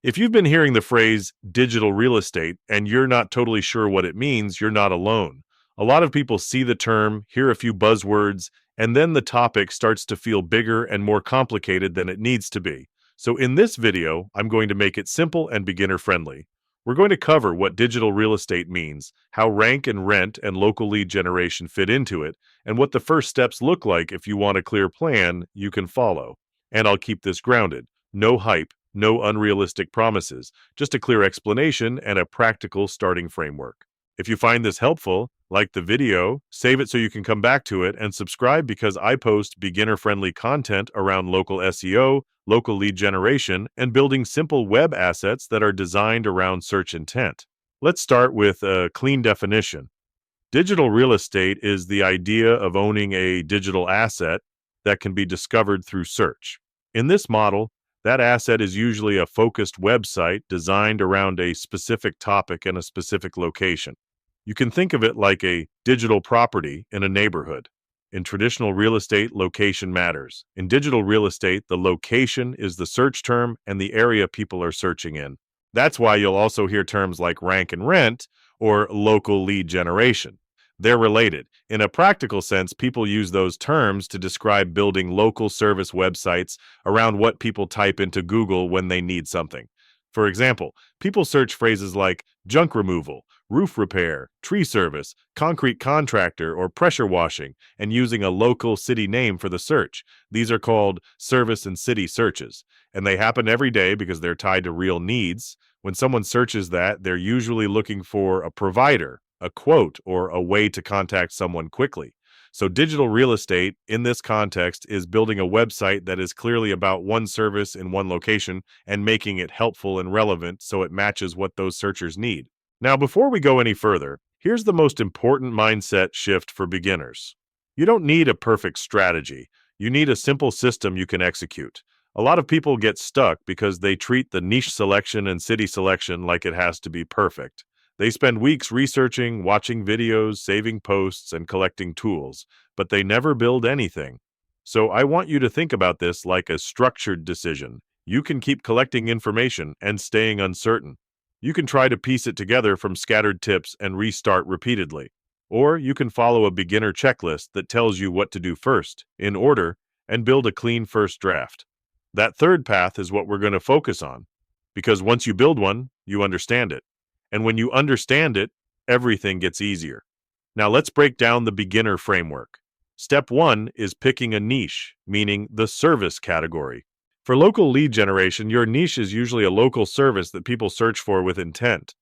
If you've been hearing the phrase digital real estate and you're not totally sure what it means, you're not alone. A lot of people see the term, hear a few buzzwords, and then the topic starts to feel bigger and more complicated than it needs to be. So in this video, I'm going to make it simple and beginner friendly. We're going to cover what digital real estate means, how rank and rent and local lead generation fit into it, and what the first steps look like if you want a clear plan you can follow. And I'll keep this grounded. No hype, no unrealistic promises, just a clear explanation and a practical starting framework. If you find this helpful, like the video, save it so you can come back to it, and subscribe because I post beginner-friendly content around local SEO, local lead generation, and building simple web assets that are designed around search intent. Let's start with a clean definition. Digital real estate is the idea of owning a digital asset that can be discovered through search. In this model, that asset is usually a focused website designed around a specific topic and a specific location. You can think of it like a digital property in a neighborhood. In traditional real estate, location matters. In digital real estate, the location is the search term and the area people are searching in. That's why you'll also hear terms like rank and rent or local lead generation. They're related. In a practical sense, people use those terms to describe building local service websites around what people type into Google when they need something. For example, people search phrases like junk removal, roof repair, tree service, concrete contractor, or pressure washing, and using a local city name for the search. These are called service and city searches, and they happen every day because they're tied to real needs. When someone searches that, they're usually looking for a provider, a quote, or a way to contact someone quickly. So digital real estate in this context is building a website that is clearly about one service in one location and making it helpful and relevant so it matches what those searchers need. Now, before we go any further, here's the most important mindset shift for beginners. You don't need a perfect strategy. You need a simple system you can execute. A lot of people get stuck because they treat the niche selection and city selection like it has to be perfect. They spend weeks researching, watching videos, saving posts, and collecting tools, but they never build anything. So I want you to think about this like a structured decision. You can keep collecting information and staying uncertain. You can try to piece it together from scattered tips and restart repeatedly. Or you can follow a beginner checklist that tells you what to do first, in order, and build a clean first draft. That third path is what we're going to focus on, because once you build one, you understand it. And when you understand it, everything gets easier. Now let's break down the beginner framework. Step 1 is picking a niche, meaning the service category. For local lead generation, your niche is usually a local service that people search for with intent.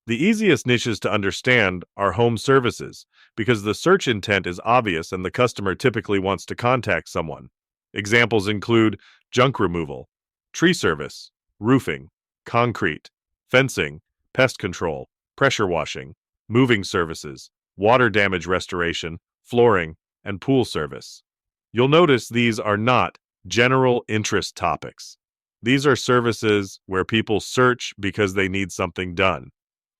The easiest niches to understand are home services, because the search intent is obvious and the customer typically wants to contact someone. Examples include junk removal, tree service, roofing, concrete, fencing, pest control, pressure washing, moving services, water damage restoration, flooring, and pool service. You'll notice these are not general interest topics. These are services where people search because they need something done.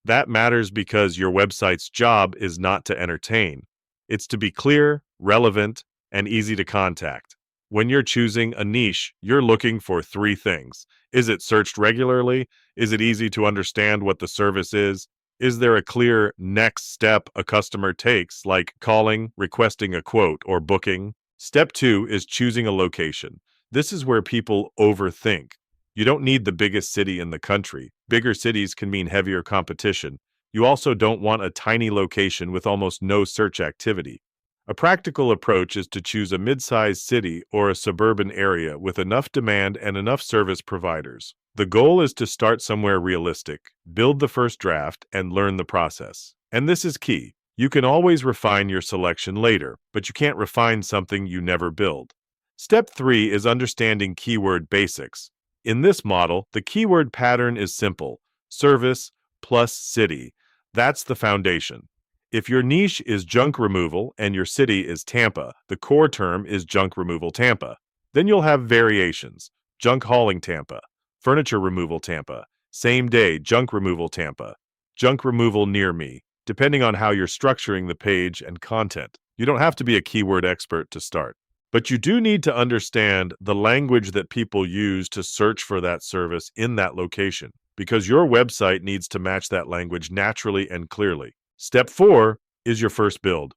That matters because your website's job is not to entertain. It's to be clear, relevant, and easy to contact. When you're choosing a niche, you're looking for 3 things. Is it searched regularly? Is it easy to understand what the service is? Is there a clear next step a customer takes, like calling, requesting a quote, or booking? Step 2 is choosing a location. This is where people overthink. You don't need the biggest city in the country. Bigger cities can mean heavier competition. You also don't want a tiny location with almost no search activity. A practical approach is to choose a mid-sized city or a suburban area with enough demand and enough service providers. The goal is to start somewhere realistic, build the first draft, and learn the process. And this is key. You can always refine your selection later, but you can't refine something you never build. Step 3 is understanding keyword basics. In this model, the keyword pattern is simple: service plus city. That's the foundation. If your niche is junk removal and your city is Tampa, the core term is junk removal Tampa. Then you'll have variations: junk hauling Tampa, furniture removal Tampa, same day junk removal Tampa, junk removal near me, depending on how you're structuring the page and content. You don't have to be a keyword expert to start. But you do need to understand the language that people use to search for that service in that location, because your website needs to match that language naturally and clearly. Step 4 is your first build.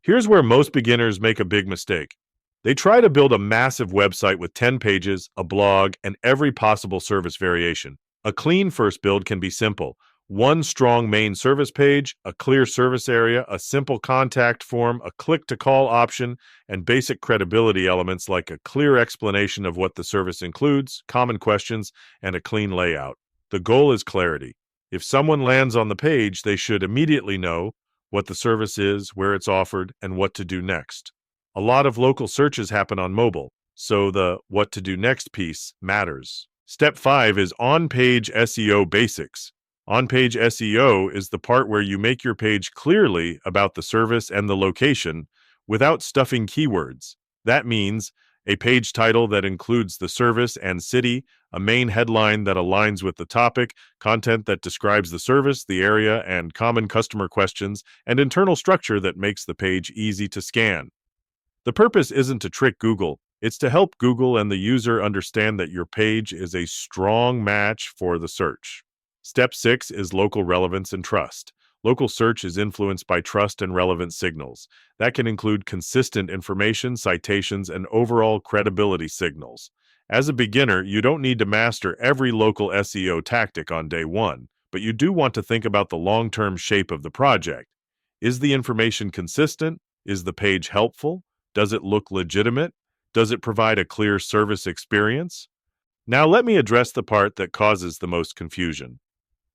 Here's where most beginners make a big mistake. They try to build a massive website with 10 pages, a blog, and every possible service variation. A clean first build can be simple. One strong main service page, a clear service area, a simple contact form, a click-to-call option, and basic credibility elements like a clear explanation of what the service includes, common questions, and a clean layout. The goal is clarity. If someone lands on the page, they should immediately know what the service is, where it's offered, and what to do next. A lot of local searches happen on mobile, so the what to do next piece matters. Step 5 is on-page SEO basics. On-page SEO is the part where you make your page clearly about the service and the location without stuffing keywords. That means a page title that includes the service and city, a main headline that aligns with the topic, content that describes the service, the area, and common customer questions, and internal structure that makes the page easy to scan. The purpose isn't to trick Google, it's to help Google and the user understand that your page is a strong match for the search. Step 6 is local relevance and trust. Local search is influenced by trust and relevant signals. That can include consistent information, citations, and overall credibility signals. As a beginner, you don't need to master every local SEO tactic on day one, but you do want to think about the long-term shape of the project. Is the information consistent? Is the page helpful? Does it look legitimate? Does it provide a clear service experience? Now let me address the part that causes the most confusion.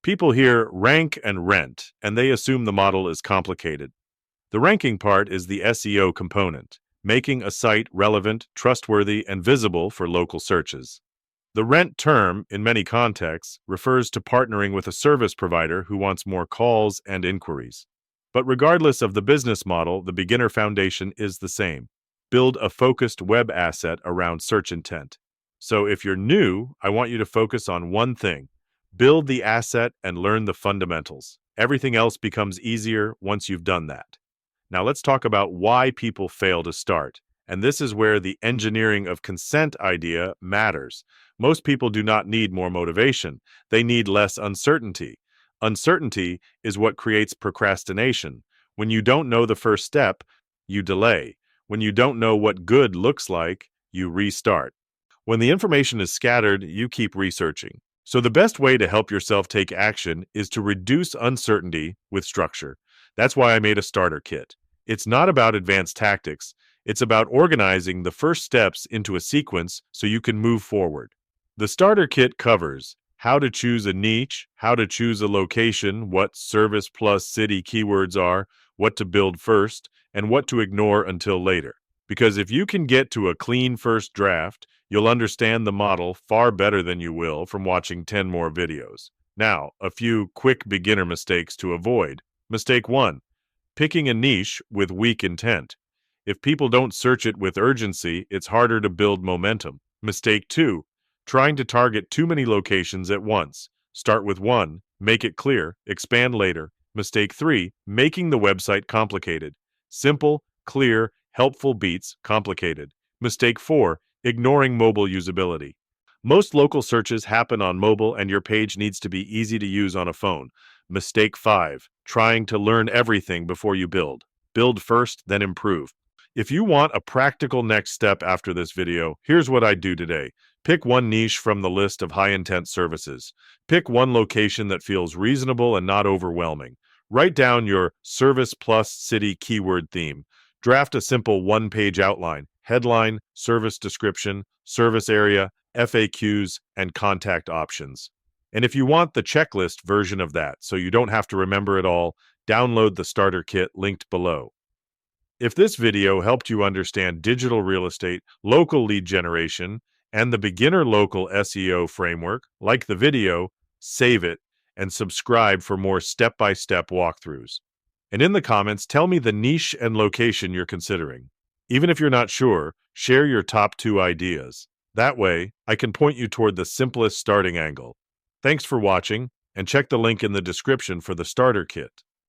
People hear rank and rent, and they assume the model is complicated. The ranking part is the SEO component, making a site relevant, trustworthy, and visible for local searches. The rent term, in many contexts, refers to partnering with a service provider who wants more calls and inquiries. But regardless of the business model, the beginner foundation is the same. Build a focused web asset around search intent. So if you're new, I want you to focus on one thing. Build the asset and learn the fundamentals. Everything else becomes easier once you've done that. Now let's talk about why people fail to start. And this is where the engineering of consent idea matters. Most people do not need more motivation. They need less uncertainty. Uncertainty is what creates procrastination. When you don't know the first step, you delay. When you don't know what good looks like, you restart. When the information is scattered, you keep researching. So the best way to help yourself take action is to reduce uncertainty with structure. That's why I made a starter kit. It's not about advanced tactics. It's about organizing the first steps into a sequence so you can move forward. The starter kit covers how to choose a niche, how to choose a location, what service plus city keywords are, what to build first, and what to ignore until later. Because if you can get to a clean first draft, you'll understand the model far better than you will from watching 10 more videos. Now, a few quick beginner mistakes to avoid. Mistake 1. Picking a niche with weak intent. If people don't search it with urgency, it's harder to build momentum. Mistake 2. Trying to target too many locations at once. Start with one, make it clear, expand later. Mistake 3. Making the website complicated. Simple, clear, helpful beats complicated. Mistake 4. Ignoring mobile usability. Most local searches happen on mobile and your page needs to be easy to use on a phone. Mistake 5. Trying to learn everything before you build. Build first, then improve. If you want a practical next step after this video, here's what I'd do today. Pick one niche from the list of high-intent services. Pick one location that feels reasonable and not overwhelming. Write down your service plus city keyword theme. Draft a simple one-page outline, headline, service description, service area, FAQs, and contact options. And if you want the checklist version of that, so you don't have to remember it all, download the starter kit linked below. If this video helped you understand digital real estate, local lead generation, and the beginner local SEO framework, like the video, save it, and subscribe for more step-by-step walkthroughs. And in the comments, tell me the niche and location you're considering. Even if you're not sure, share your top 2 ideas. That way, I can point you toward the simplest starting angle. Thanks for watching, and check the link in the description for the starter kit.